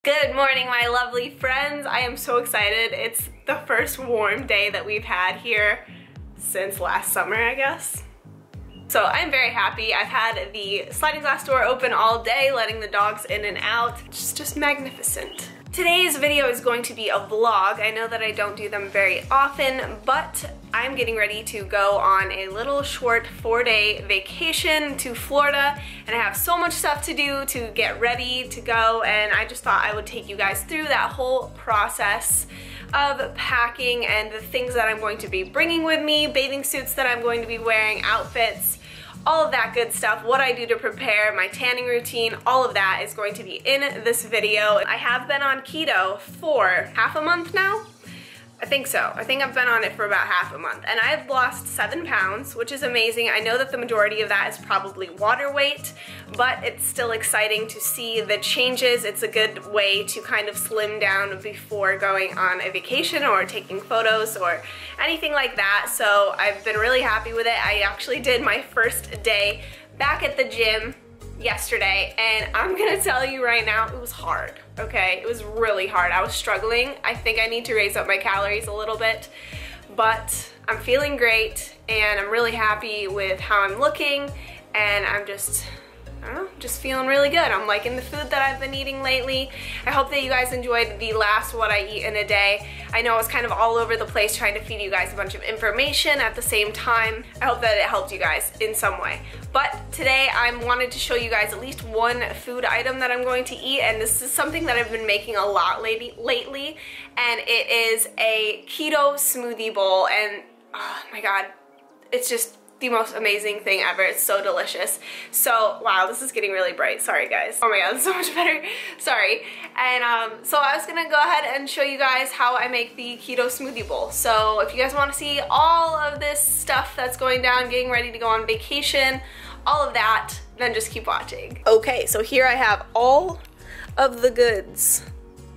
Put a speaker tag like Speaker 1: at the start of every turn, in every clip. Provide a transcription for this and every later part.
Speaker 1: Good morning, my lovely friends. I am so excited. It's the first warm day that we've had here since last summer, I guess. So I'm very happy. I've had the sliding glass door open all day, letting the dogs in and out. It's just magnificent. Today's video is going to be a vlog. I know that I don't do them very often, but I'm getting ready to go on a little short 4-day vacation to Florida, and I have so much stuff to do to get ready to go, and I just thought I would take you guys through that whole process of packing and the things that I'm going to be bringing with me, bathing suits that I'm going to be wearing, outfits, all of that good stuff, what I do to prepare, my tanning routine, all of that is going to be in this video. I have been on keto for half a month now. I think so. I think I've been on it for about half a month, and I've lost 7 pounds, which is amazing. I know that the majority of that is probably water weight, but it's still exciting to see the changes. It's a good way to kind of slim down before going on a vacation or taking photos or anything like that. So I've been really happy with it. I actually did my first day back at the gym yesterday, and I'm gonna tell you right now, it was hard, okay? It was really hard. I was struggling. I think I need to raise up my calories a little bit, but I'm feeling great, and I'm really happy with how I'm looking, and I'm just, I don't know, just feeling really good. I'm liking the food that I've been eating lately. I hope that you guys enjoyed the last What I Eat in a Day. I know I was kind of all over the place trying to feed you guys a bunch of information at the same time. I hope that it helped you guys in some way. But today I wanted to show you guys at least one food item that I'm going to eat, and this is something that I've been making a lot lately, and it is a keto smoothie bowl, and oh my god, it's just the most amazing thing ever. It's so delicious. So, wow, this is getting really bright. Sorry, guys. Oh my god, it's so much better. Sorry. And so I was gonna go ahead and show you guys how I make the keto smoothie bowl. So if you guys want to see all of this stuff that's going down, getting ready to go on vacation, all of that, then just keep watching. Okay, so here I have all of the goods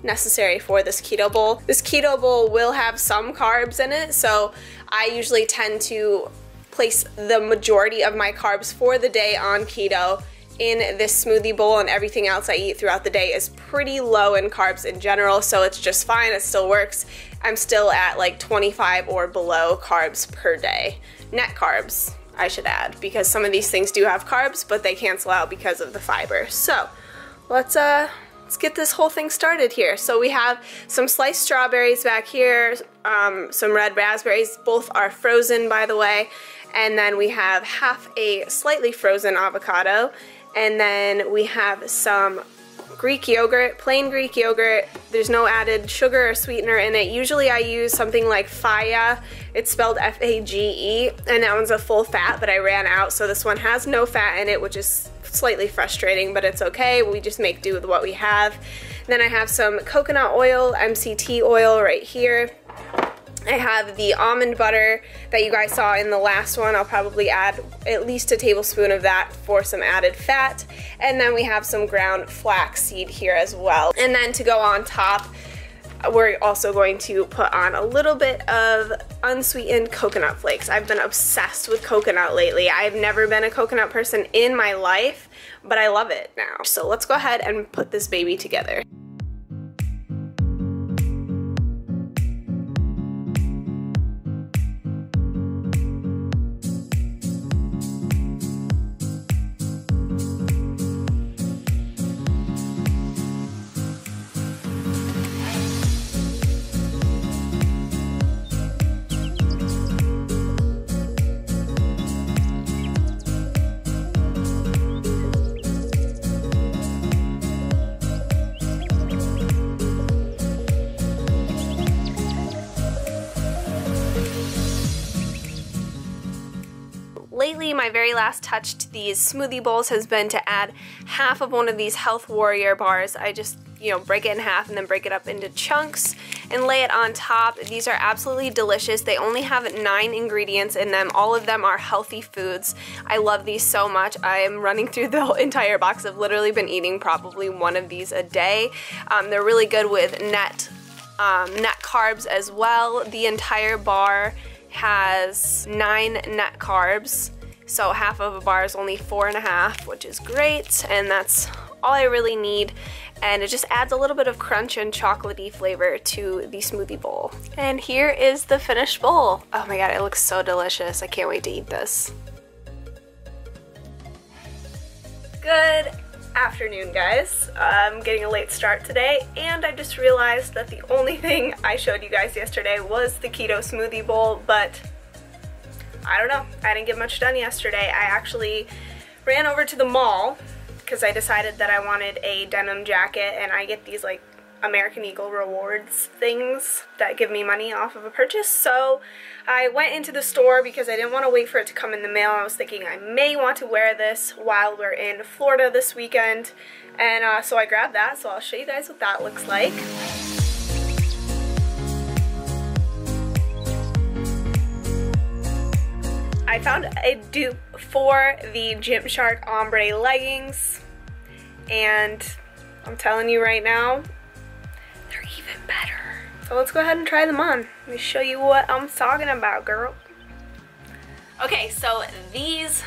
Speaker 1: necessary for this keto bowl. This keto bowl will have some carbs in it, so I usually tend to place the majority of my carbs for the day on keto in this smoothie bowl, and everything else I eat throughout the day is pretty low in carbs in general, so it's just fine. It still works. I'm still at like 25 or below carbs per day. Net carbs, I should add, because some of these things do have carbs, but they cancel out because of the fiber. So let's get this whole thing started here. So we have some sliced strawberries back here, some red raspberries. Both are frozen, by the way. And then we have half a slightly frozen avocado. And then we have some Greek yogurt, plain Greek yogurt. There's no added sugar or sweetener in it. Usually I use something like Fage. It's spelled F-A-G-E, and that one's a full fat, but I ran out, so this one has no fat in it, which is slightly frustrating, but it's okay. We just make do with what we have. Then I have some coconut oil, MCT oil right here. I have the almond butter that you guys saw in the last one. I'll probably add at least a tablespoon of that for some added fat. And then we have some ground flaxseed here as well. And then to go on top, we're also going to put on a little bit of unsweetened coconut flakes. I've been obsessed with coconut lately. I've never been a coconut person in my life, but I love it now. So let's go ahead and put this baby together. Lately, my very last touch to these smoothie bowls has been to add half of one of these Health Warrior bars. I just, break it in half and then break it up into chunks and lay it on top. These are absolutely delicious. They only have 9 ingredients in them. All of them are healthy foods. I love these so much. I am running through the whole entire box. I've literally been eating probably one of these a day. They're really good with net carbs as well. The entire bar has 9 net carbs, so half of a bar is only 4.5, which is great, and that's all I really need. and it just adds a little bit of crunch and chocolatey flavor to the smoothie bowl. And here is the finished bowl. Oh my god, it looks so delicious. I can't wait to eat this. Good afternoon, guys. I'm getting a late start today, and I just realized that the only thing I showed you guys yesterday was the keto smoothie bowl, but I don't know. I didn't get much done yesterday. I actually ran over to the mall because I decided that I wanted a denim jacket, and I get these like American Eagle rewards things that give me money off of a purchase. So I went into the store because I didn't want to wait for it to come in the mail. I was thinking I may want to wear this while we're in Florida this weekend, and so I grabbed that. So I'll show you guys what that looks like. I found a dupe for the Gymshark Ombre Leggings, and I'm telling you right now, they're even better. So let's go ahead and try them on. Let me show you what I'm talking about, girl. Okay, so these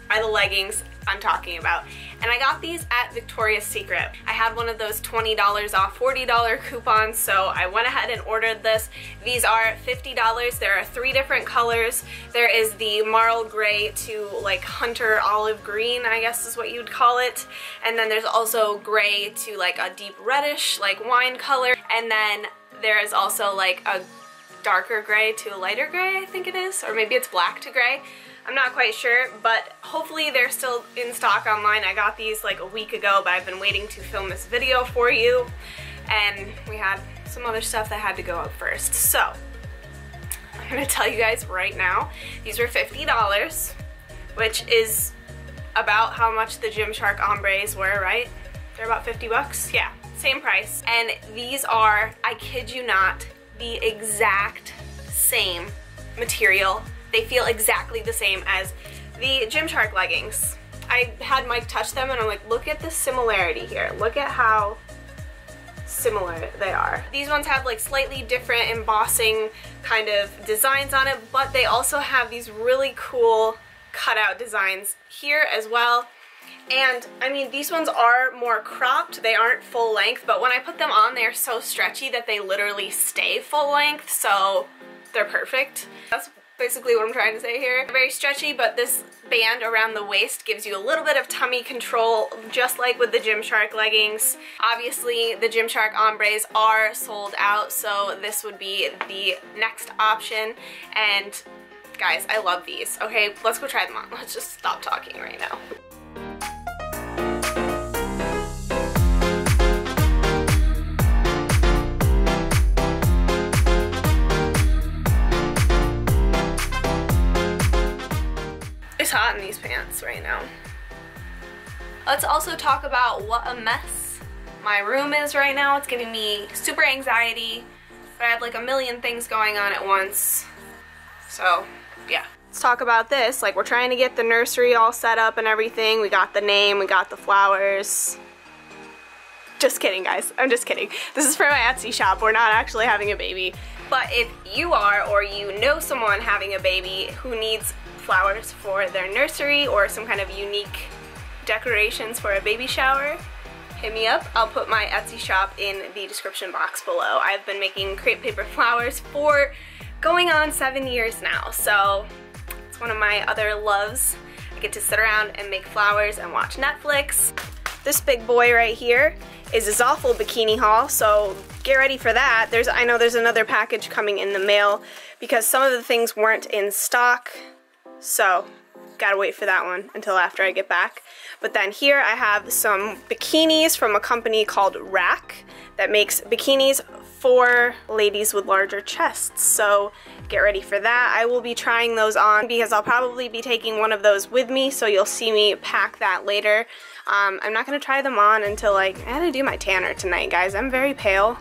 Speaker 1: are the leggings I'm talking about. And I got these at Victoria's Secret. I had one of those $20 off $40 coupons, so I went ahead and ordered this. These are $50. There are 3 different colors. There is the marl gray to like hunter olive green, I guess is what you'd call it. And then there's also gray to like a deep reddish, like wine color. And then there is also like a darker gray to a lighter gray, I think it is. Or maybe it's black to gray. I'm not quite sure, but hopefully they're still in stock online. I got these like a week ago, but I've been waiting to film this video for you, and we had some other stuff that had to go up first. So I'm gonna tell you guys right now, these were $50, which is about how much the Gymshark Ombres were, right? They're about 50 bucks? Yeah, same price. And these are, I kid you not, the exact same material. They feel exactly the same as the Gymshark leggings. I had Mike touch them and I'm like, look at the similarity here. Look at how similar they are. These ones have like slightly different embossing kind of designs on it, but they also have these really cool cutout designs here as well. And I mean, these ones are more cropped. They aren't full length, but when I put them on, they're so stretchy that they literally stay full length, so they're perfect. That's basically what I'm trying to say here. Very stretchy, but this band around the waist gives you a little bit of tummy control, just like with the Gymshark leggings. Obviously, the Gymshark Ombres are sold out, so this would be the next option. And guys, I love these. Okay, let's go try them on. Let's just stop talking right now. It's hot in these pants right now. Let's also talk about what a mess my room is right now. It's giving me super anxiety, but I have like a million things going on at once. So yeah. Let's talk about this. Like, we're trying to get the nursery all set up and everything. We got the name, we got the flowers. Just kidding, guys. I'm just kidding. This is for my Etsy shop. We're not actually having a baby. But if you are, or you know someone having a baby who needs flowers for their nursery or some kind of unique decorations for a baby shower, hit me up. I'll put my Etsy shop in the description box below. I've been making crepe paper flowers for going on 7 years now, so it's one of my other loves. I get to sit around and make flowers and watch Netflix. This big boy right here is a Zoffel bikini haul, so get ready for that. I know there's another package coming in the mail because some of the things weren't in stock. So, gotta wait for that one until after I get back. But then here I have some bikinis from a company called Rack that makes bikinis for ladies with larger chests. So, get ready for that. I will be trying those on because I'll probably be taking one of those with me, so you'll see me pack that later. I'm not gonna try them on until I gotta do my tanner tonight, guys. I'm very pale,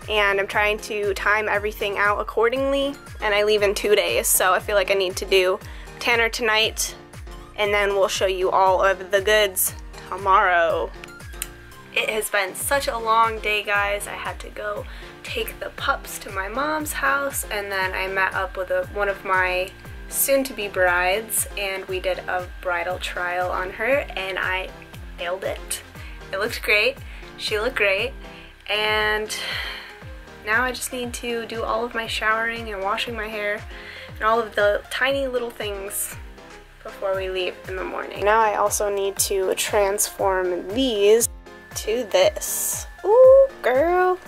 Speaker 1: and I'm trying to time everything out accordingly, and I leave in 2 days, so I feel like I need to do tanner tonight, and then we'll show you all of the goods tomorrow. It has been such a long day, guys. I had to go take the pups to my mom's house, and then I met up with one of my soon-to-be brides, and we did a bridal trial on her, and I nailed it. It looked great. She looked great, and now I just need to do all of my showering and washing my hair and all of the tiny little things before we leave in the morning. Now I also need to transform these to this. Ooh, girl.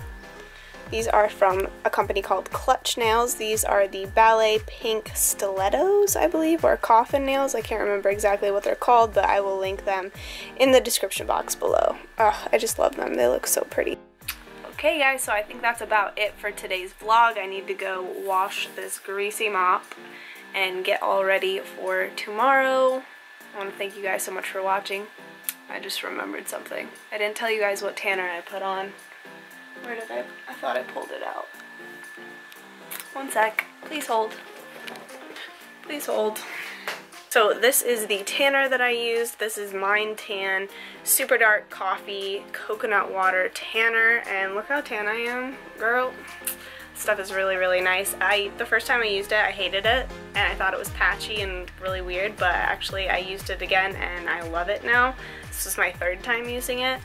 Speaker 1: These are from a company called Clutch Nails. These are the Ballet Pink Stilettos, I believe, or Coffin nails. I can't remember exactly what they're called, but I will link them in the description box below. Oh, I just love them. They look so pretty. Okay guys, so I think that's about it for today's vlog. I need to go wash this greasy mop and get all ready for tomorrow. I want to thank you guys so much for watching. I just remembered something. I didn't tell you guys what tanner I put on. Where did I thought I pulled it out. One sec. Please hold. Please hold. So this is the tanner that I used. This is Mind Tan Super Dark Coffee Coconut Water Tanner, and look how tan I am, girl. Stuff is really, really nice. The first time I used it, I hated it, and I thought it was patchy and really weird, but actually I used it again, and I love it now. This is my third time using it,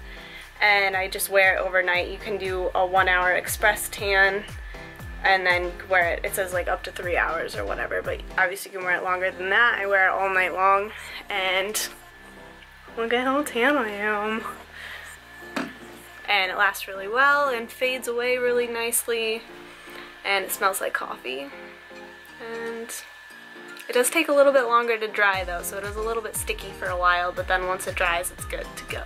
Speaker 1: and I just wear it overnight. You can do a 1-hour express tan, and then wear it. It says like up to 3 hours or whatever, but obviously you can wear it longer than that. I wear it all night long, and look at how tan I am. And it lasts really well and fades away really nicely. And it smells like coffee, and it does take a little bit longer to dry though, so it is a little bit sticky for a while, but then once it dries it's good to go.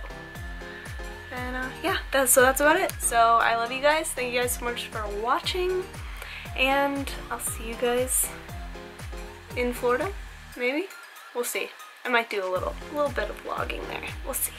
Speaker 1: And yeah, that's about it. So I love you guys, thank you guys so much for watching, and I'll see you guys in Florida, maybe? We'll see. I might do a little bit of vlogging there, we'll see.